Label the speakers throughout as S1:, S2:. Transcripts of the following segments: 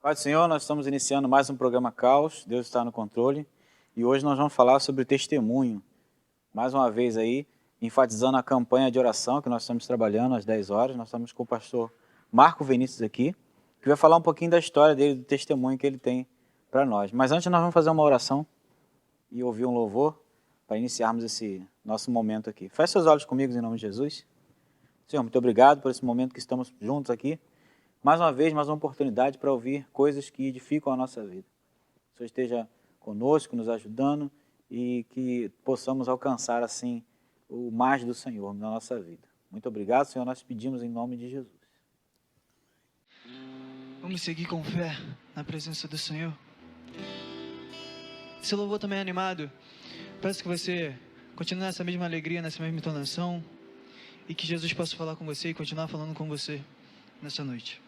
S1: Pai do Senhor, nós estamos iniciando mais um programa Caos, Deus está no controle, e hoje nós vamos falar sobre testemunho. Mais uma vez aí, enfatizando a campanha de oração que nós estamos trabalhando às 10 horas, nós estamos com o pastor Marco Vinícius aqui, que vai falar um pouquinho da história dele, do testemunho que ele tem para nós. Mas antes nós vamos fazer uma oração e ouvir um louvor para iniciarmos esse nosso momento aqui. Feche seus olhos comigo em nome de Jesus. Senhor, muito obrigado por esse momento que estamos juntos aqui. Mais uma vez, mais uma oportunidade para ouvir coisas que edificam a nossa vida. O Senhor esteja conosco, nos ajudando e que possamos alcançar, assim, o mais do Senhor na nossa vida. Muito obrigado, Senhor, nós pedimos em nome de Jesus.
S2: Vamos seguir com fé na presença do Senhor. Esse louvor também é animado. Peço que você continue nessa mesma alegria, nessa mesma entonação e que Jesus possa falar com você e continuar falando com você nessa noite.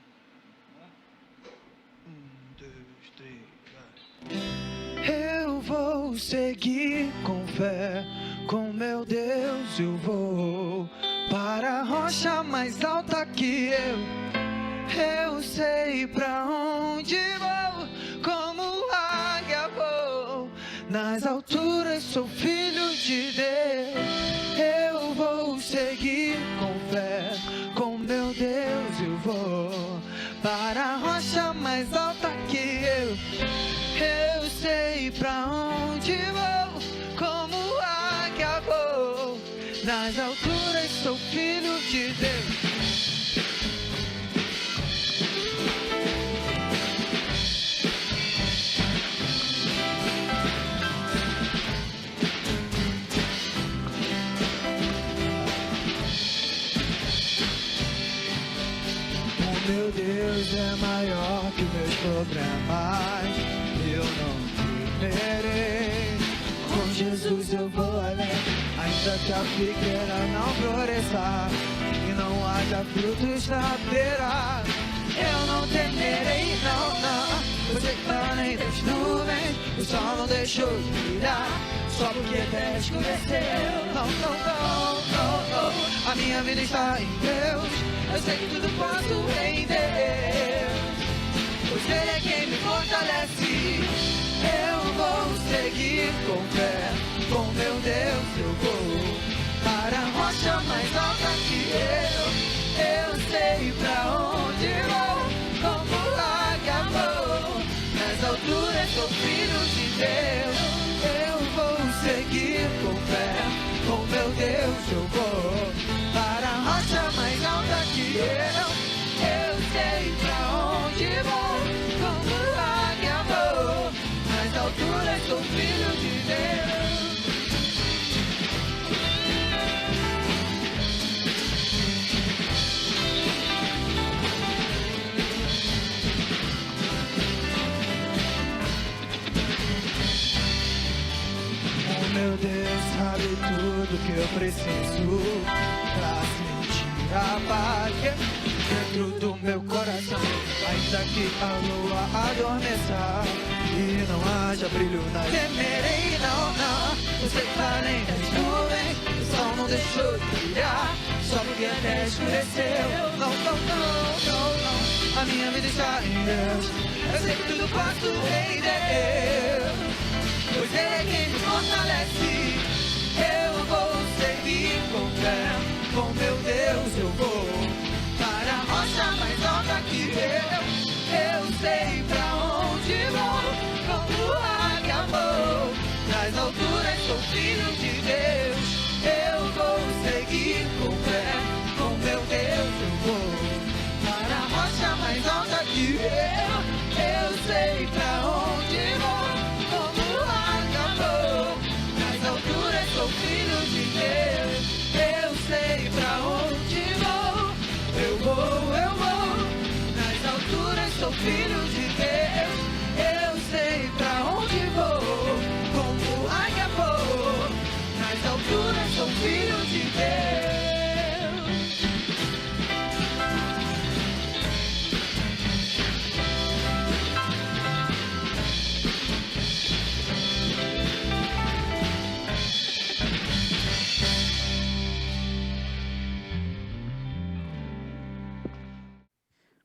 S2: 1, 2, 3, vai. Eu vou seguir com fé, com meu Deus eu vou para a rocha mais alta que eu sei pra onde vou, como águia vou, nas alturas sou filho de Deus. Eu vou seguir com fé, com meu Deus eu vou para a rocha mais alta que eu sei pra onde vou, como águia vou, nas alturas sou filho de Deus. Meu Deus é maior que meus problemas, eu não temerei. Com Jesus eu vou além, ainda que a figueira não floresça e não haja frutos na beira. Eu não temerei, não, não. Você que tá além das nuvens, o sol não deixou de brilhar, só porque até escureceu. Não, não, não, não, não. A minha vida está em Deus. Eu sei que tudo posso em Deus, pois Ele é quem me fortalece. Eu vou seguir com fé, com meu Deus eu vou para a rocha mais alta que eu sei pra onde vou, como águia vou, nas alturas sou filho de Deus. Eu vou seguir com fé, com meu Deus eu vou para a rocha mais alta que eu sei pra onde vou, como águia vou, nas alturas sou filho de Deus. Oh meu Deus, sabe tudo que eu preciso pra sentir a paz dentro do meu coração. Ainda que a lua adormeça e não haja brilho na temerei, não, não. Você tá além das nuvens, o sol não deixou de brilhar, só porque até escureceu. Não, não, não, não, não. A minha vida está em Deus, eu sei que tudo posso em Deus, pois Ele é quem me fortalece. Eu vou seguir com fé, com meu Deus eu vou para a rocha mais alta que eu sei pra onde vou, como águia vou, nas alturas sou filho de Deus. Eu vou seguir com fé, com meu Deus eu vou para a rocha mais alta que eu sei pra onde vou, como águia vou, nas alturas sou filho de Deus. Eu sei pra onde vou, nas alturas sou filho de Deus. Eu sei pra onde vou, como águia vou, nas alturas sou filho de Deus.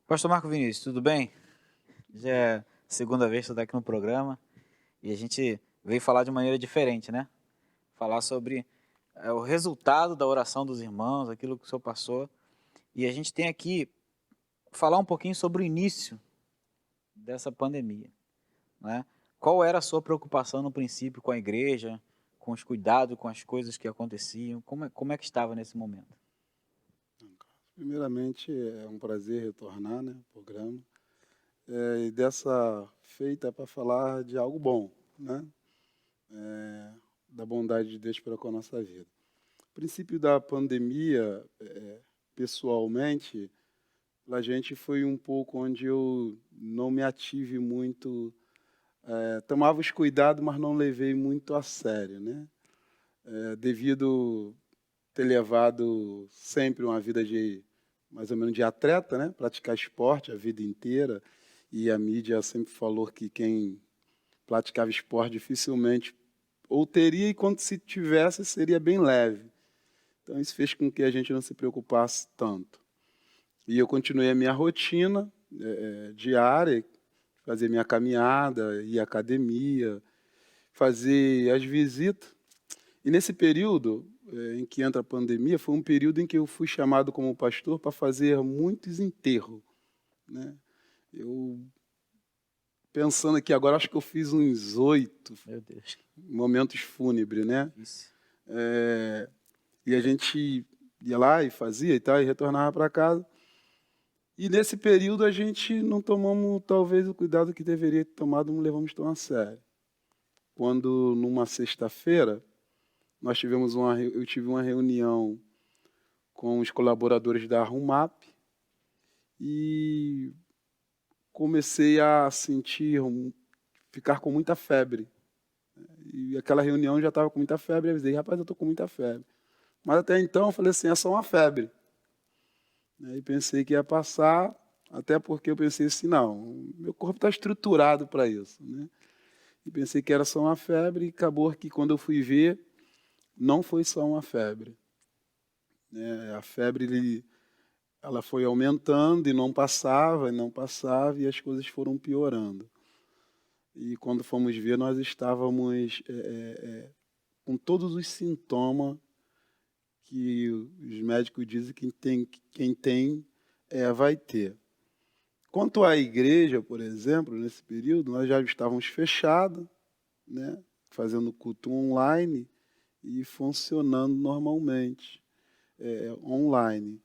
S1: Pastor Marco Vinícius, tudo bem? Já é a segunda vez que você está aqui no programa e a gente veio falar de maneira diferente, né? Falar sobre o resultado da oração dos irmãos, aquilo que o senhor passou. E a gente tem aqui falar um pouquinho sobre o início dessa pandemia, né? Qual era a sua preocupação no princípio com a igreja, com os cuidados, com as coisas que aconteciam? Como é que estava nesse momento?
S3: Primeiramente, é um prazer retornar, né, ao programa. E dessa feita para falar de algo bom, né? Da bondade de Deus para com a nossa vida. O princípio da pandemia, pessoalmente, a gente foi um pouco onde eu não me ative muito, tomava os cuidados, mas não levei muito a sério, né? Devido ter levado sempre uma vida de mais ou menos de atleta, né? Praticar esporte a vida inteira, e a mídia sempre falou que quem praticava esporte dificilmente ou teria, e quando se tivesse seria bem leve. Então isso fez com que a gente não se preocupasse tanto. E eu continuei a minha rotina diária, fazer minha caminhada, ir à academia, fazer as visitas. E nesse período em que entra a pandemia, foi um período em que eu fui chamado como pastor para fazer muitos enterros, né? Eu, pensando aqui agora, acho que eu fiz uns 8
S1: Meu Deus.
S3: momentos fúnebres, né?
S1: Isso.
S3: E a gente ia lá e fazia e tal, e retornava para casa. E nesse período a gente não tomamos, talvez, o cuidado que deveria ter tomado, não levamos tão a sério. Quando, numa sexta-feira, eu tive uma reunião com os colaboradores da Arrumap e comecei a ficar com muita febre. E aquela reunião já estava com muita febre, e avisei, rapaz, eu estou com muita febre. Mas até então eu falei assim, é só uma febre. E pensei que ia passar, até porque eu pensei assim, não, meu corpo está estruturado para isso, né? E pensei que era só uma febre, e acabou que quando eu fui ver, não foi só uma febre. A febre ela foi aumentando e não passava, e as coisas foram piorando. E quando fomos ver, nós estávamos com todos os sintomas que os médicos dizem que quem tem vai ter. Quanto à igreja, por exemplo, nesse período, nós já estávamos fechados, né, fazendo culto online e funcionando normalmente, online.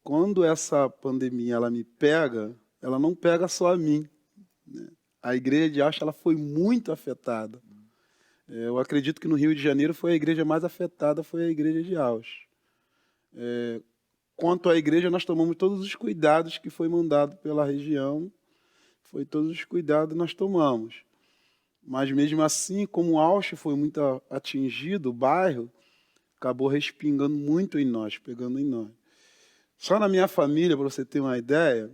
S3: Quando essa pandemia ela me pega, ela não pega só a mim, né? A igreja de Auschwitz ela foi muito afetada. Eu acredito que no Rio de Janeiro foi a igreja mais afetada, foi a igreja de Auschwitz. Quanto à igreja, nós tomamos todos os cuidados que foi mandado pela região, foi todos os cuidados nós tomamos. Mas mesmo assim, como Auschwitz foi muito atingido, o bairro acabou respingando muito em nós, pegando em nós. Só na minha família, para você ter uma ideia,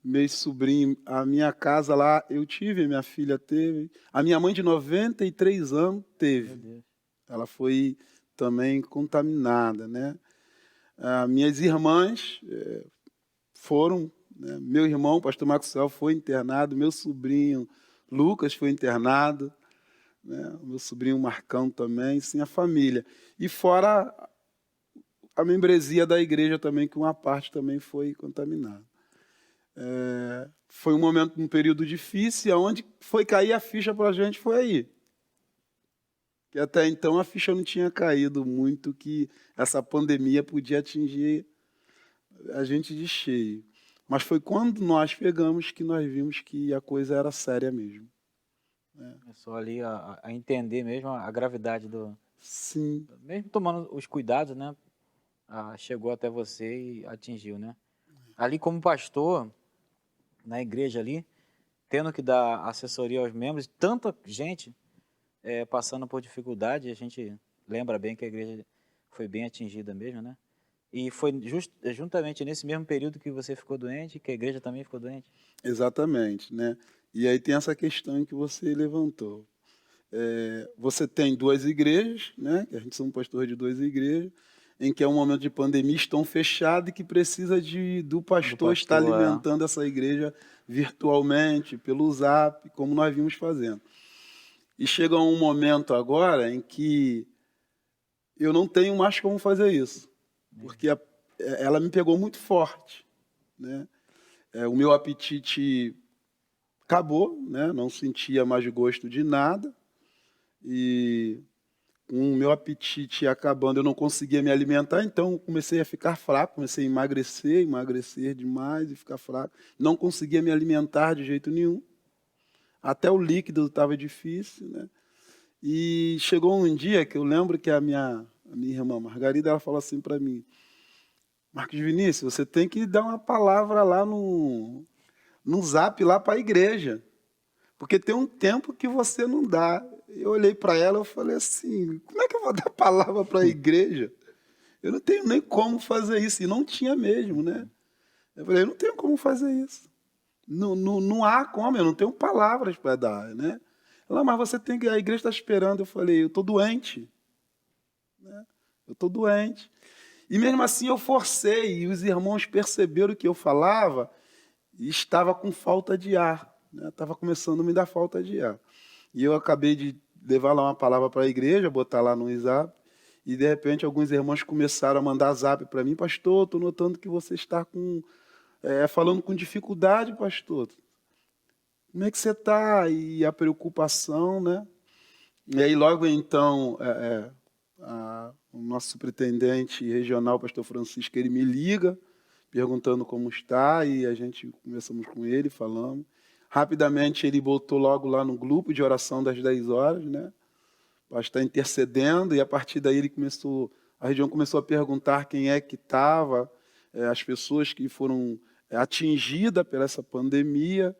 S3: meus sobrinhos, a minha casa lá, eu tive, a minha filha teve, a minha mãe de 93 anos teve. Ela foi também contaminada, né? Minhas irmãs foram, né? Meu irmão, pastor Maxwell, foi internado, meu sobrinho Lucas foi internado, né? Meu sobrinho Marcão também, sim, a família. E fora a membresia da igreja também, que uma parte também foi contaminada. Foi um período difícil, onde foi cair a ficha para a gente, foi aí. Que até então a ficha não tinha caído muito, que essa pandemia podia atingir a gente de cheio. Mas foi quando nós pegamos que nós vimos que a coisa era séria mesmo.
S1: Começou ali a entender mesmo a gravidade do...
S3: Sim.
S1: Mesmo tomando os cuidados, né? Chegou até você e atingiu, né? Ali como pastor, na igreja ali, tendo que dar assessoria aos membros, tanta gente passando por dificuldade, a gente lembra bem que a igreja foi bem atingida mesmo, né? E foi juntamente nesse mesmo período que você ficou doente, que a igreja também ficou doente?
S3: Exatamente, né? E aí tem essa questão que você levantou. Você tem 2 igrejas, né? Que a gente é um pastor de 2 igrejas. em que é um momento de pandemia, estão fechados e que precisa do pastor estar alimentando essa igreja virtualmente, pelo Zap, como nós vimos fazendo. E chega um momento agora em que eu não tenho mais como fazer isso, porque ela me pegou muito forte, né? O meu apetite acabou, né? Não sentia mais gosto de nada, e com o meu apetite acabando, eu não conseguia me alimentar, então comecei a ficar fraco, comecei a emagrecer demais e ficar fraco. Não conseguia me alimentar de jeito nenhum. Até o líquido estava difícil, né? E chegou um dia que eu lembro que a minha irmã Margarida, ela falou assim para mim: Marcos Vinícius, você tem que dar uma palavra lá no Zap lá para a igreja, porque tem um tempo que você não dá. Eu olhei para ela e falei assim, como é que eu vou dar palavra para a igreja? Eu não tenho nem como fazer isso. E não tinha mesmo, né? Eu falei, eu não tenho como fazer isso. Não há como, eu não tenho palavras para dar, né? Ela, mas você tem que... A igreja está esperando. Eu falei, eu estou doente. Né? Eu estou doente. E mesmo assim eu forcei, e os irmãos perceberam que eu falava e estava com falta de ar. Estava começando a me dar falta de ar. E eu acabei de levar lá uma palavra para a igreja, botar lá no Zap, e de repente alguns irmãos começaram a mandar Zap para mim, pastor, estou notando que você está falando com dificuldade, pastor. Como é que você está? E a preocupação, né? E aí logo então o nosso superintendente regional, pastor Francisco, ele me liga, perguntando como está, e a gente conversamos com ele, falamos. Rapidamente ele botou logo lá no grupo de oração das 10 horas, né? Para estar intercedendo, e a partir daí a região começou a perguntar quem é que estava, as pessoas que foram atingidas por essa pandemia,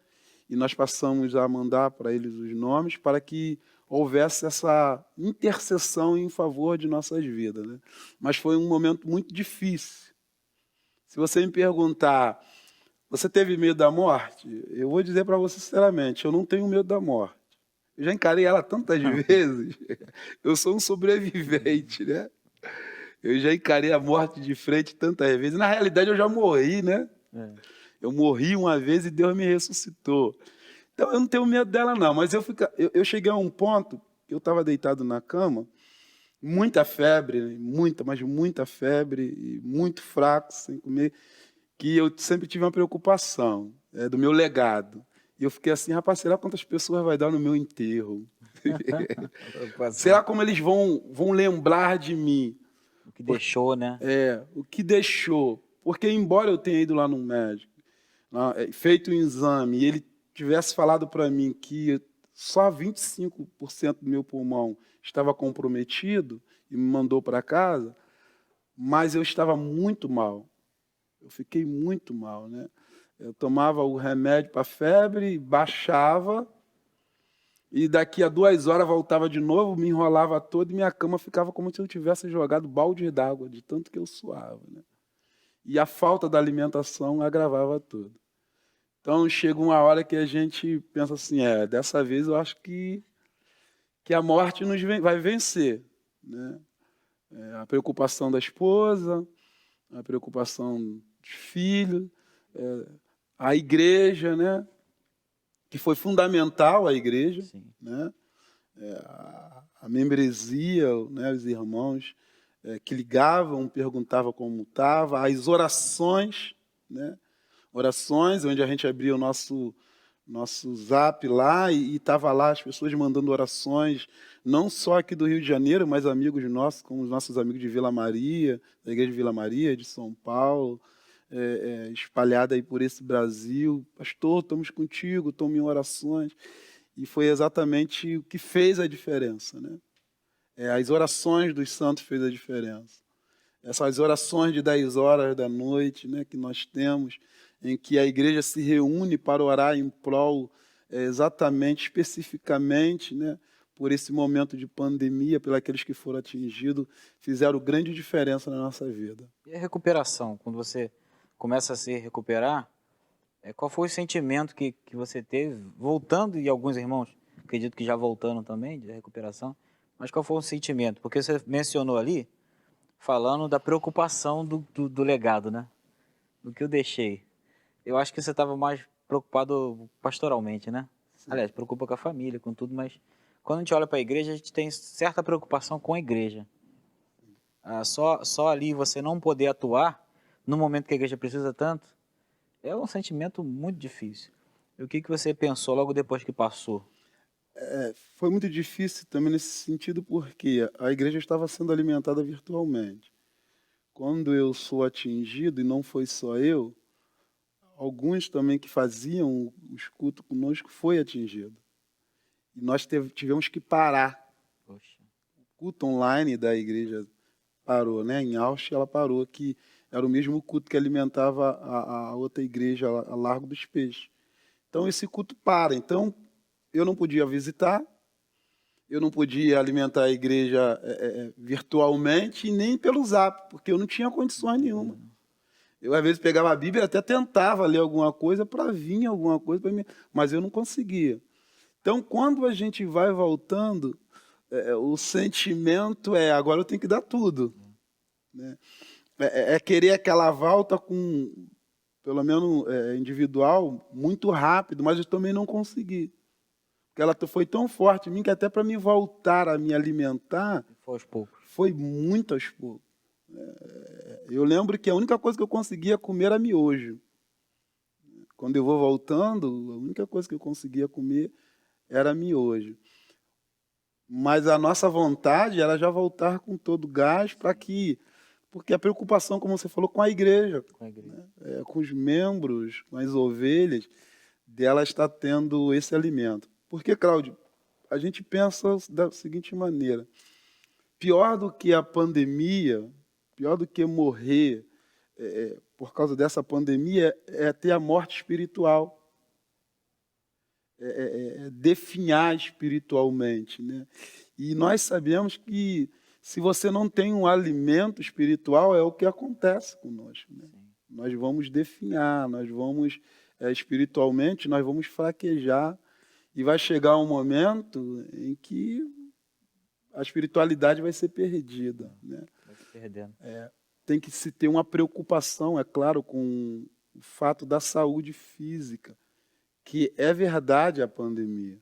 S3: e nós passamos a mandar para eles os nomes para que houvesse essa intercessão em favor de nossas vidas, né? Mas foi um momento muito difícil. Se você me perguntar, você teve medo da morte? Eu vou dizer para você sinceramente, eu não tenho medo da morte. Eu já encarei ela tantas vezes. Eu sou um sobrevivente, né? Eu já encarei a morte de frente tantas vezes. Na realidade, eu já morri, né? Eu morri uma vez e Deus me ressuscitou. Então, eu não tenho medo dela, não. Mas eu cheguei a um ponto que eu estava deitado na cama, muita febre, mas muita febre, e muito fraco, sem comer, que eu sempre tive uma preocupação do meu legado. E eu fiquei assim, rapaz, será quantas pessoas vai dar no meu enterro? Será como eles vão lembrar de mim?
S1: O que deixou, né?
S3: O que deixou. Porque embora eu tenha ido lá no médico, feito um exame, e ele tivesse falado para mim que só 25% do meu pulmão estava comprometido, e me mandou para casa, mas eu estava muito mal. Eu fiquei muito mal, né? Eu tomava o remédio para febre, baixava, e daqui a 2 horas voltava de novo, me enrolava todo e minha cama ficava como se eu tivesse jogado balde d'água, de tanto que eu suava, né? E a falta da alimentação agravava tudo. Então chega uma hora que a gente pensa assim, dessa vez eu acho que a morte vai vencer, né? A preocupação da esposa, a preocupação dos filhos, a igreja, né? Que foi fundamental a igreja, né? A membresia, né? Os irmãos que ligavam, perguntavam como estava, as orações, né? Orações, onde a gente abria o nosso Zap lá e estava lá as pessoas mandando orações, não só aqui do Rio de Janeiro, mas amigos nossos, como os nossos amigos de Vila Maria, da igreja de Vila Maria, de São Paulo, espalhada aí por esse Brasil. Pastor, estamos contigo, tome orações. E foi exatamente o que fez a diferença, né? As orações dos santos fez a diferença. Essas orações de 10 horas da noite, né, que nós temos, em que a igreja se reúne para orar em prol, exatamente, especificamente, né, por esse momento de pandemia, pelos aqueles que foram atingidos, fizeram grande diferença na nossa vida.
S1: E a recuperação, quando você começa a se recuperar, qual foi o sentimento que você teve, voltando, e alguns irmãos, acredito que já voltando também, de recuperação, mas qual foi o sentimento? Porque você mencionou ali falando da preocupação do legado, né? Do que eu deixei. Eu acho que você estava mais preocupado pastoralmente, né? Aliás, preocupa com a família, com tudo, mas quando a gente olha para a igreja, a gente tem certa preocupação com a igreja. Só ali você não poder atuar no momento que a igreja precisa tanto, é um sentimento muito difícil. E o que você pensou logo depois que passou?
S3: Foi muito difícil também nesse sentido porque a igreja estava sendo alimentada virtualmente. Quando eu sou atingido, e não foi só eu, alguns também que faziam os cultos conosco foi atingido. E nós tivemos que parar.
S1: Poxa.
S3: O culto online da igreja parou, né? Em Auschwitz ela parou, que era o mesmo culto que alimentava a outra igreja a Largo dos Peixes. Então esse culto para. Então eu não podia visitar, eu não podia alimentar a igreja virtualmente e nem pelo Zap, porque eu não tinha condições nenhuma. Eu, às vezes, pegava a Bíblia e até tentava ler alguma coisa para vir alguma coisa para mim, mas eu não conseguia. Então, quando a gente vai voltando, o sentimento agora eu tenho que dar tudo. Né? Querer aquela volta com, pelo menos individual, muito rápido, mas eu também não consegui. Porque ela foi tão forte em mim que até para me voltar a me alimentar,
S1: Foi aos poucos.
S3: foi muito aos poucos. Eu lembro que a única coisa que eu conseguia comer era miojo. Quando eu vou voltando, a única coisa que eu conseguia comer era miojo. Mas a nossa vontade era já voltar com todo o gás para que... Porque a preocupação, como você falou, com a igreja, né? Com os membros, com as ovelhas, dela está tendo esse alimento. Porque, Cláudio, a gente pensa da seguinte maneira: pior do que a pandemia, pior do que morrer por causa dessa pandemia, é ter a morte espiritual. Definhar espiritualmente. Né? E nós sabemos que se você não tem um alimento espiritual, é o que acontece conosco. Né? Nós vamos definhar, nós vamos, espiritualmente, nós vamos fraquejar. E vai chegar um momento em que a espiritualidade vai ser perdida. Né?
S1: Vai se perdendo.
S3: Tem que se ter uma preocupação, é claro, com o fato da saúde física, que é verdade a pandemia.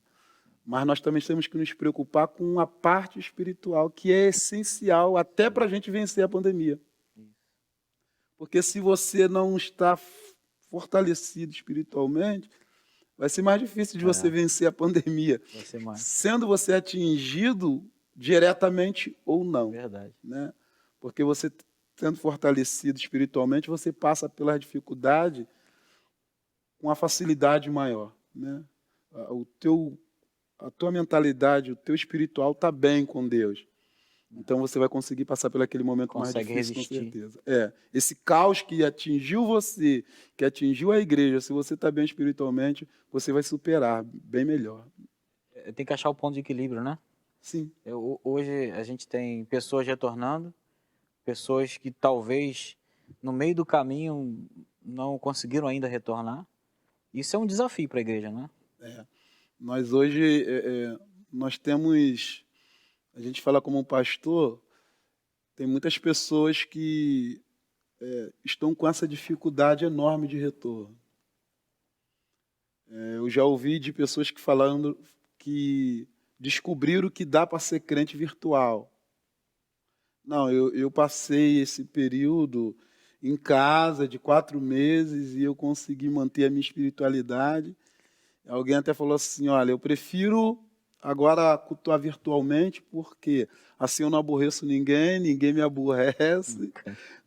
S3: Mas nós também temos que nos preocupar com a parte espiritual, que é essencial até para a gente vencer a pandemia. Porque se você não está fortalecido espiritualmente, vai ser mais difícil de você vencer a pandemia,
S1: Vai ser mais.
S3: sendo você atingido diretamente ou não.
S1: Verdade.
S3: Né? Porque você, sendo fortalecido espiritualmente, você passa pela dificuldade com a facilidade maior. Né? A tua mentalidade, o teu espiritual está bem com Deus. Então você vai conseguir passar por aquele momento mais difícil, resistir. Com certeza. Esse caos que atingiu você, que atingiu a igreja, se você está bem espiritualmente, você vai superar bem melhor.
S1: Tem que achar o ponto de equilíbrio, né?
S3: Sim.
S1: Hoje a gente tem pessoas retornando, pessoas que talvez no meio do caminho não conseguiram ainda retornar. Isso é um desafio para a igreja, né?
S3: Nós hoje, nós temos... A gente fala como um pastor, tem muitas pessoas que estão com essa dificuldade enorme de retorno. Eu já ouvi de pessoas que falando que descobriram que dá para ser crente virtual. Não, eu passei esse período em casa de 4 meses e eu consegui manter a minha espiritualidade. Alguém até falou assim, olha, eu prefiro agora cultuar virtualmente, porque assim eu não aborreço ninguém, ninguém me aborrece.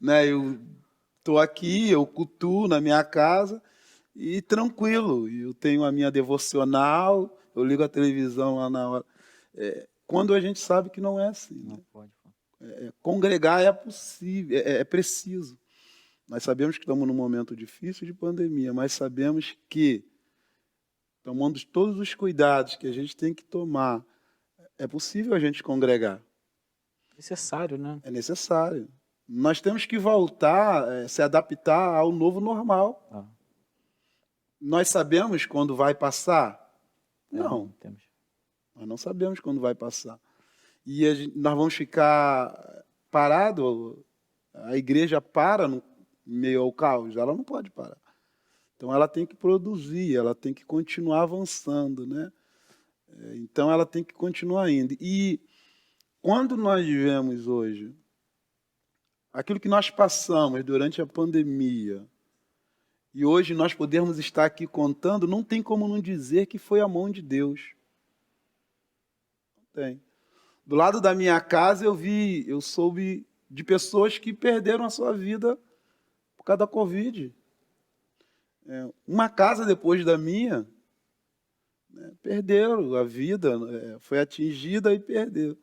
S3: Né? Eu estou aqui, eu cultuo na minha casa e tranquilo. Eu tenho a minha devocional, eu ligo a televisão lá na hora. Quando a gente sabe que não é assim. Não né? Pode. Congregar é possível, é preciso. Nós sabemos que estamos num momento difícil de pandemia, mas sabemos que tomando todos os cuidados que a gente tem que tomar, é possível a gente congregar.
S1: Necessário, né?
S3: É necessário. Nós temos que voltar, se adaptar ao novo normal. Nós sabemos quando vai passar? Não. Nós não sabemos quando vai passar. E nós vamos ficar parado, a igreja para no meio ao caos, ela não pode parar. Então ela tem que produzir, ela tem que continuar avançando, né? Então ela tem que continuar indo. E quando nós vivemos hoje, aquilo que nós passamos durante a pandemia, e hoje nós podemos estar aqui contando, não tem como não dizer que foi a mão de Deus. Não tem. Do lado da minha casa eu soube de pessoas que perderam a sua vida por causa da Covid. Uma casa depois da minha, né, perderam a vida, foi atingida e perdeu.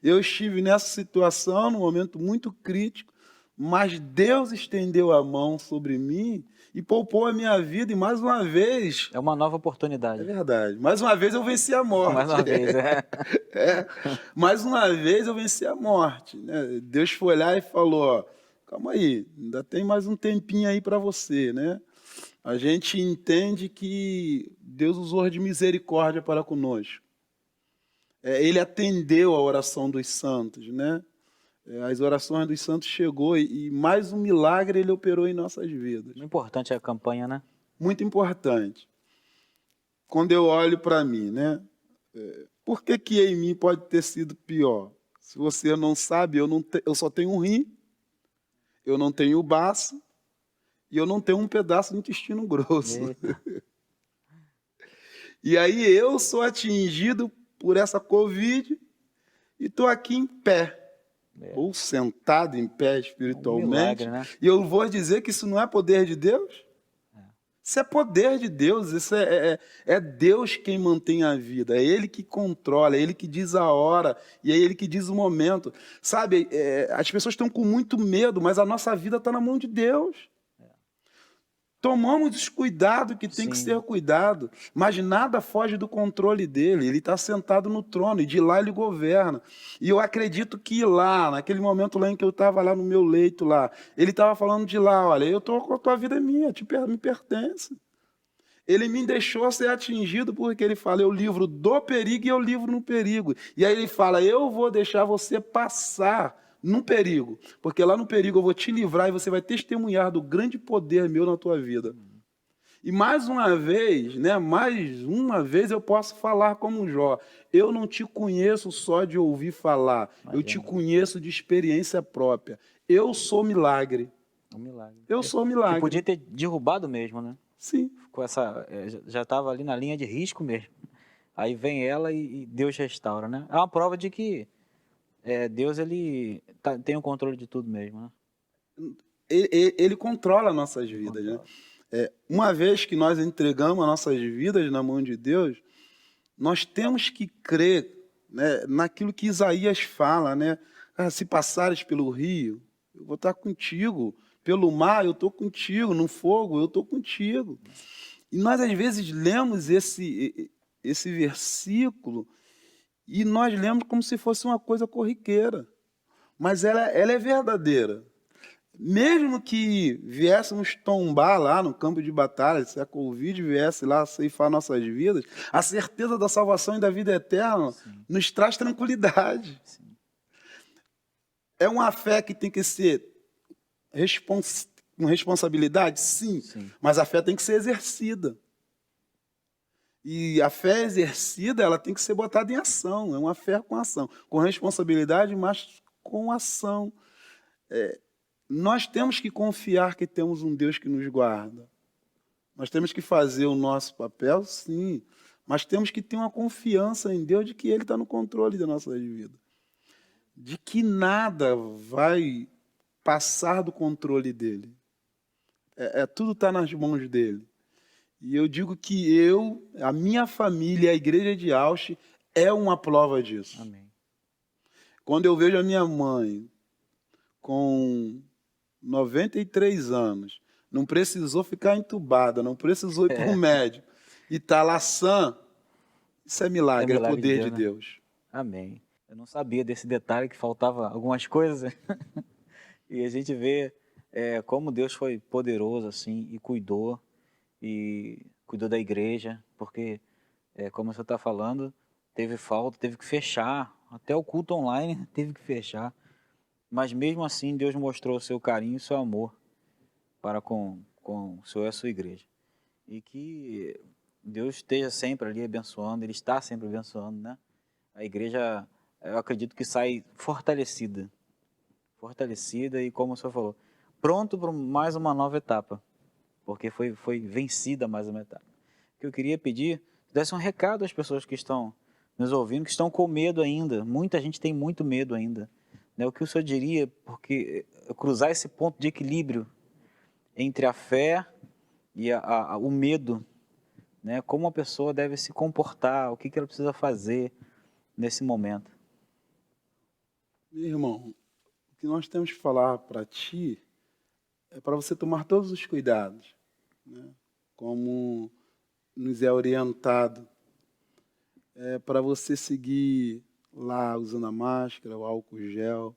S3: Eu estive nessa situação, num momento muito crítico, mas Deus estendeu a mão sobre mim e poupou a minha vida, e mais uma vez...
S1: É uma nova oportunidade.
S3: É verdade. Mais uma vez eu venci a morte.
S1: Mais uma vez,
S3: Mais uma vez eu venci a morte, né? Deus foi lá e falou, ó, calma aí, ainda tem mais um tempinho aí para você, né? A gente entende que Deus usou de misericórdia para conosco. Ele atendeu a oração dos santos, né? As orações dos santos chegou e mais um milagre ele operou em nossas vidas.
S1: Importante a campanha, né?
S3: Muito importante. Quando eu olho para mim, né? Por que em mim pode ter sido pior? Se você não sabe, eu só tenho um rim, eu não tenho o baço e eu não tenho um pedaço de intestino grosso. E aí eu sou atingido por essa Covid e estou aqui em pé. Ou sentado em pé espiritualmente.
S1: Milagre, né?
S3: E eu vou dizer que isso não é poder de Deus? Isso é poder de Deus, isso é Deus quem mantém a vida, é Ele que controla, é Ele que diz a hora, e é Ele que diz o momento. Sabe, as pessoas estão com muito medo, mas a nossa vida está na mão de Deus. Tomamos os cuidados que tem que ser cuidado, mas nada foge do controle dele. Ele está sentado no trono e de lá ele governa. E eu acredito que lá, naquele momento lá em que eu estava lá no meu leito lá, ele estava falando de lá, olha, eu estou com a tua vida minha, me pertence. Ele me deixou ser atingido porque ele fala, eu livro do perigo e eu livro no perigo. E aí ele fala, eu vou deixar você passar no perigo, porque lá no perigo eu vou te livrar e você vai testemunhar do grande poder meu na tua vida. E mais uma vez eu posso falar como Jó. Eu não te conheço só de ouvir falar, eu te conheço de experiência própria. Eu sou milagre.
S1: Um milagre.
S3: Eu sou milagre.
S1: Que podia ter derrubado mesmo, né?
S3: Sim.
S1: Com essa, já estava ali na linha de risco mesmo. Aí vem ela e Deus restaura, né? É uma prova de que Deus ele tem o controle de tudo mesmo, né?
S3: Ele controla nossas vidas, né? Uma vez que nós entregamos as nossas vidas na mão de Deus, nós temos que crer, né, naquilo que Isaías fala, né? Se passares pelo rio, eu vou estar contigo. Pelo mar, eu estou contigo. No fogo, eu estou contigo. E nós, às vezes, lemos esse versículo e nós lemos como se fosse uma coisa corriqueira. Mas ela é verdadeira. Mesmo que viéssemos tombar lá no campo de batalha, se a Covid viesse lá ceifar nossas vidas, a certeza da salvação e da vida eterna nos traz tranquilidade. Sim. É uma fé que tem que ser com responsabilidade? Sim. Mas a fé tem que ser exercida. E a fé exercida, ela tem que ser botada em ação. É uma fé com ação. Com responsabilidade, mas com ação. Nós temos que confiar que temos um Deus que nos guarda. Nós temos que fazer o nosso papel, sim. Mas temos que ter uma confiança em Deus de que Ele está no controle da nossa vida. De que nada vai passar do controle dEle. Tudo está nas mãos dEle. E eu digo que a minha família, a igreja de Ausch, é uma prova disso.
S1: Amém.
S3: Quando eu vejo a minha mãe com 93 anos, não precisou ficar entubada, não precisou ir para um médico, e está lá sã, isso é milagre, é poder de Deus.
S1: Amém. Eu não sabia desse detalhe, que faltava algumas coisas. E a gente vê como Deus foi poderoso assim e cuidou da igreja, porque, como você está falando, teve falta, teve que fechar, até o culto online teve que fechar. mas mesmo assim Deus mostrou o seu carinho e seu amor para com o Senhor e a sua igreja. E que Deus esteja sempre ali abençoando, Ele está sempre abençoando, né? A igreja, eu acredito que sai fortalecida e, como o senhor falou, pronto para mais uma nova etapa, porque foi vencida mais uma etapa. O que eu queria pedir, desse um recado às pessoas que estão nos ouvindo, que estão com medo ainda. Muita gente tem muito medo ainda, né? O que o senhor diria, porque cruzar esse ponto de equilíbrio entre a fé e o medo, né? Como a pessoa deve se comportar, o que ela precisa fazer nesse momento?
S3: Meu irmão, o que nós temos que falar para ti é para você tomar todos os cuidados, né? Como nos é orientado, para você seguir lá usando a máscara, o álcool gel,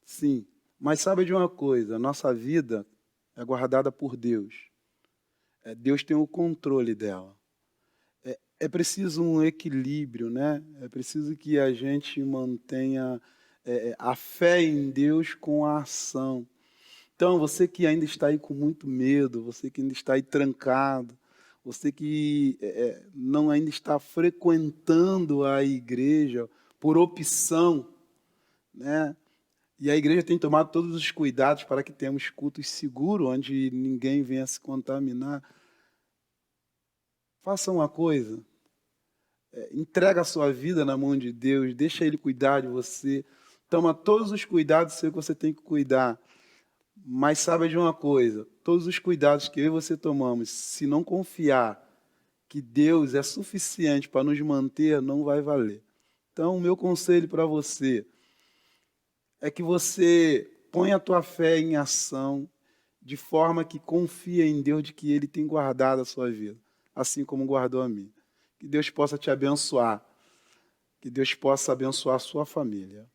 S3: sim. Mas sabe de uma coisa, a nossa vida é guardada por Deus. Deus tem o controle dela. É preciso um equilíbrio, né? É preciso que a gente mantenha a fé em Deus com a ação. Então, você que ainda está aí com muito medo, você que ainda está aí trancado, você que não ainda está frequentando a igreja por opção, né? E a igreja tem tomado todos os cuidados para que tenhamos cultos seguros, onde ninguém venha se contaminar. Faça uma coisa, entrega a sua vida na mão de Deus, deixa Ele cuidar de você, toma todos os cuidados que você tem que cuidar. Mas saiba de uma coisa, todos os cuidados que eu e você tomamos, se não confiar que Deus é suficiente para nos manter, não vai valer. Então, o meu conselho para você é que você ponha a tua fé em ação, de forma que confia em Deus de que Ele tem guardado a sua vida, assim como guardou a mim. Que Deus possa te abençoar, que Deus possa abençoar a sua família.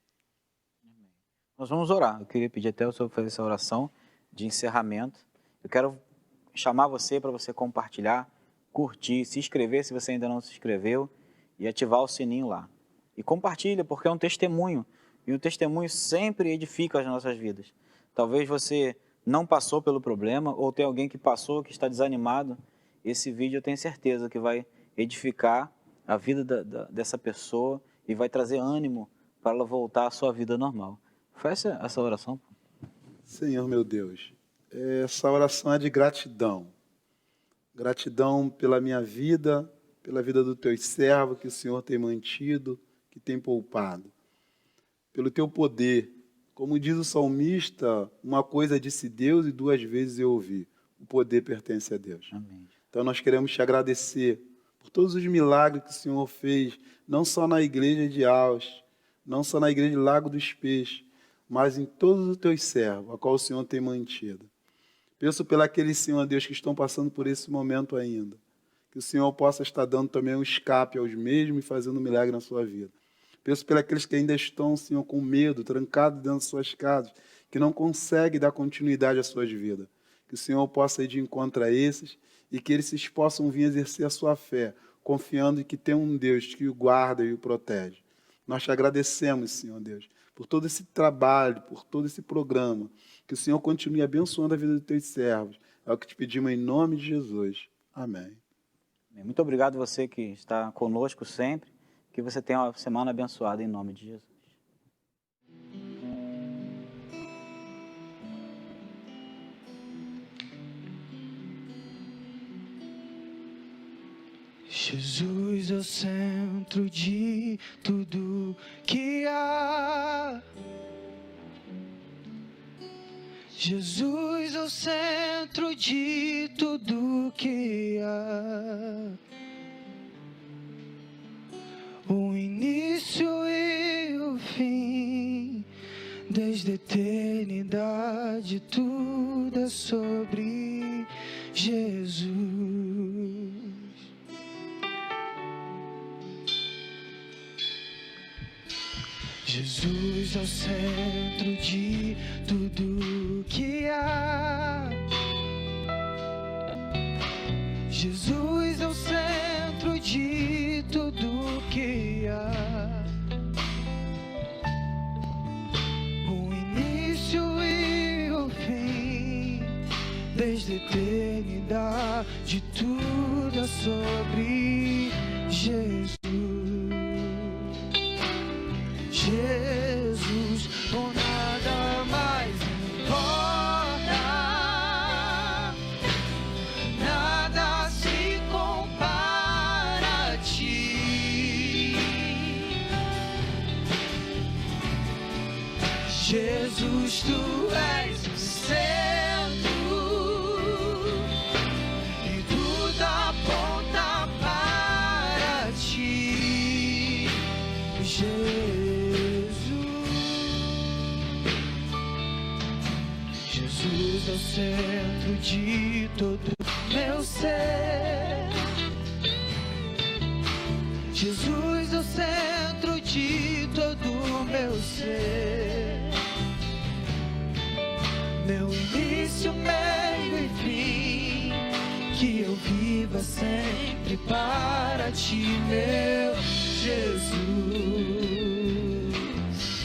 S1: Nós vamos orar. Eu queria pedir até o senhor fazer essa oração de encerramento. Eu quero chamar você para você compartilhar, curtir, se inscrever se você ainda não se inscreveu e ativar o sininho lá. E compartilha, porque é um testemunho. E o testemunho sempre edifica as nossas vidas. Talvez você não passou pelo problema ou tem alguém que passou, que está desanimado. Esse vídeo eu tenho certeza que vai edificar a vida dessa pessoa e vai trazer ânimo para ela voltar à sua vida normal. Faça essa oração.
S3: Senhor meu Deus, essa oração é de gratidão. Gratidão pela minha vida, pela vida do teu servo que o Senhor tem mantido, que tem poupado. Pelo teu poder. Como diz o salmista, uma coisa disse Deus e duas vezes eu ouvi. O poder pertence a Deus.
S1: Amém.
S3: Então nós queremos te agradecer por todos os milagres que o Senhor fez, não só na igreja de Aos, não só na igreja de Lago dos Peixes, mas em todos os teus servos, a qual o Senhor tem mantido. Peço pelaqueles, Senhor Deus, que estão passando por esse momento ainda, que o Senhor possa estar dando também um escape aos mesmos e fazendo um milagre na sua vida. Peço pelaqueles que ainda estão, Senhor, com medo, trancados dentro de suas casas, que não conseguem dar continuidade às suas vidas. Que o Senhor possa ir de encontro a esses e que eles possam vir exercer a sua fé, confiando em que tem um Deus que o guarda e o protege. Nós te agradecemos, Senhor Deus, por todo esse trabalho, por todo esse programa. Que o Senhor continue abençoando a vida dos teus servos. É o que te pedimos em nome de Jesus. Amém.
S1: Muito obrigado você que está conosco sempre. Que você tenha uma semana abençoada em nome de Jesus.
S2: Jesus é o centro de tudo que há. Jesus é o centro de tudo que há. O início e o fim, desde a eternidade, tudo é sobre Jesus. Jesus é o centro de tudo que há. Jesus é o centro de tudo que há. O início eternidade, tudo é sobre Jesus. Jesus, por nada mais importa, nada se compara a ti. Jesus, tu és o centro e tudo aponta para ti. Jesus é o centro de todo meu ser. Jesus é o centro de todo meu ser. Meu início, meio e fim, que eu viva sempre para ti, meu Jesus.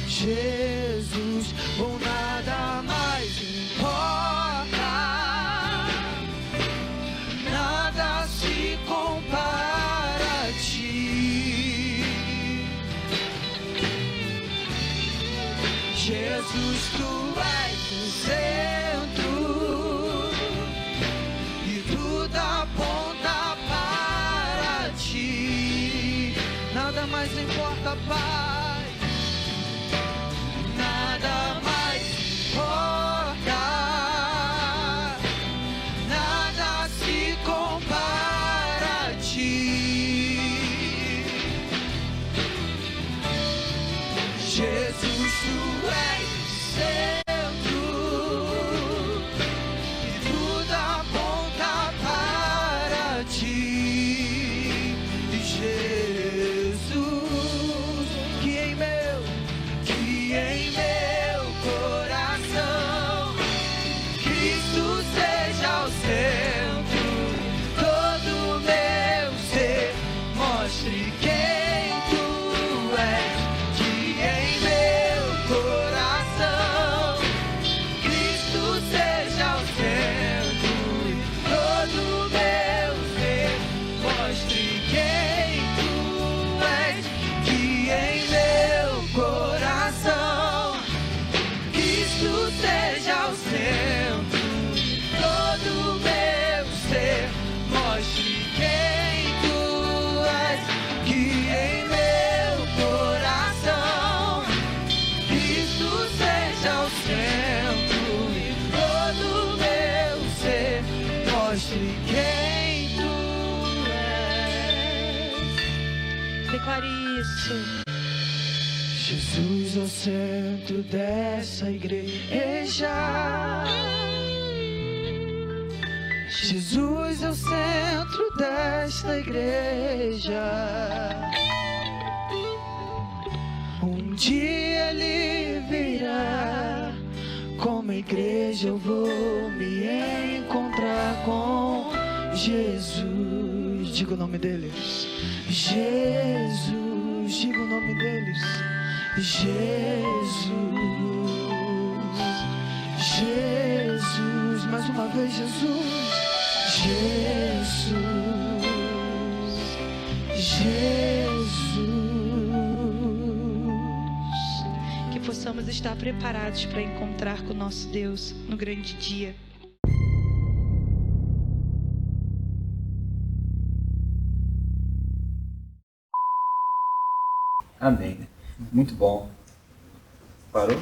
S2: Jesus, ou nada mais importa, nada se compara a ti. Jesus, tu és o centro e tudo aponta para ti. Nada mais importa, Pai, nada mais importa, nada se compara a ti. Jesus, tu és o centro e tudo aponta para ti. Jesus, que em meu coração Cristo seja o centro, todo meu ser mostre quem tu és. Que em meu coração Cristo seja o centro, todo meu ser mostre quem tu és. Que em meu coração Cristo seja o centro, todo meu ser mostre quem tu és. Que em meu coração Cristo seja o centro e todo meu ser mostre quem tu és. Declare isso. Jesus é o centro dessa igreja. Jesus é o centro desta igreja. Um dia ele virá, como igreja eu vou me encontrar com Jesus. Diga o nome deles. Jesus, diga o nome deles. Jesus, Jesus, mais uma vez Jesus, Jesus, Jesus. Que possamos estar preparados para encontrar com o nosso Deus no grande dia.
S1: Amém. Muito bom. Parou?